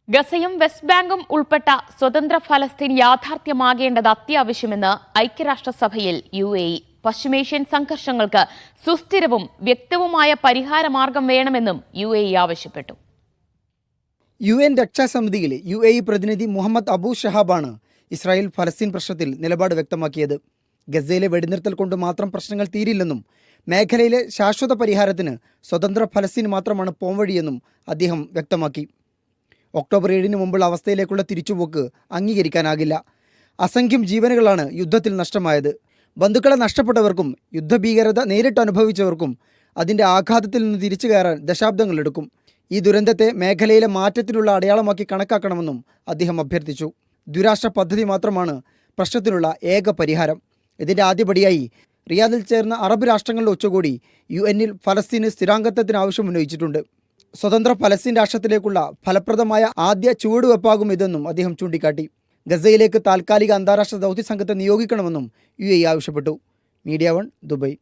ഗസയും west ബാങ്കും ഉൾപ്പെട്ട സ്വതന്ത്ര ഫലസ്തീൻ യാഥാർത്ഥ്യമാകേണ്ടത് അത്യാവശ്യമെന്ന് ഐക്യരാഷ്ട്രസഭയിൽ UAE. പശ്ചിമേഷ്യൻ സംഘർഷങ്ങൾക്ക് സുസ്ഥിരവും വ്യക്തവുമായ പരിഹാരമാർഗം വേണമെന്നും UAE ആവശ്യപ്പെട്ടു. UN രക്ഷാസമിതിയിൽ UAE പ്രതിനിധി മുഹമ്മദ് അബു ഷഹാബാണ് ഇസ്രായേൽ ഫലസ്തീൻ പ്രശ്നത്തിൽ നിലപാട് വ്യക്തമാക്കിയത്. ഗസയിലെ വെടിനിർത്തൽ കൊണ്ട് മാത്രം പ്രശ്നങ്ങൾ തീരില്ലെന്നും മേഖലയിലെ ശാശ്വത പരിഹാരത്തിന് സ്വതന്ത്ര ഫലസ്തീൻ മാത്രമാണ് പോംവഴിയെന്നും അദ്ദേഹം വ്യക്തമാക്കി. ഒക്ടോബർ 7 മുമ്പുള്ള അവസ്ഥയിലേക്കുള്ള തിരിച്ചുപോക്ക് അംഗീകരിക്കാനാകില്ല. അസംഖ്യം ജീവനുകളാണ് യുദ്ധത്തിൽ നഷ്ടമായത്. ബന്ധുക്കളെ നഷ്ടപ്പെട്ടവർക്കും യുദ്ധഭീകരത നേരിട്ട് അനുഭവിച്ചവർക്കും അതിൻ്റെ ആഘാതത്തിൽ നിന്ന് തിരിച്ചു കയറാൻ ദശാബ്ദങ്ങളെടുക്കും. ഈ ദുരന്തത്തെ മേഖലയിലെ മാറ്റത്തിലുള്ള അടയാളമാക്കി കണക്കാക്കണമെന്നും അദ്ദേഹം അഭ്യർത്ഥിച്ചു. ദ്വിരാഷ്ട്ര പദ്ധതി മാത്രമാണ് പ്രശ്നത്തിനുള്ള ഏക പരിഹാരം. ഇതിൻ്റെ ആദ്യപടിയായി റിയാദിൽ ചേർന്ന അറബ് രാഷ്ട്രങ്ങളുടെ ഉച്ചകോടി UN-ൽ ഫലസ്തീന് സ്ഥിരാംഗത്വത്തിന് ആവശ്യം ഉന്നയിച്ചിട്ടുണ്ട്. സ്വതന്ത്ര ഫലസ്തീൻ രാഷ്ട്രത്തിലേക്കുള്ള ഫലപ്രദമായ ആദ്യ ചുവടുവെപ്പാകും ഇതെന്നും അദ്ദേഹം ചൂണ്ടിക്കാട്ടി. ഗസയിലേക്ക് താൽക്കാലിക അന്താരാഷ്ട്ര ദൗത്യ സംഘത്തെ നിയോഗിക്കണമെന്നും UAE ആവശ്യപ്പെട്ടു. Media 1 Dubai.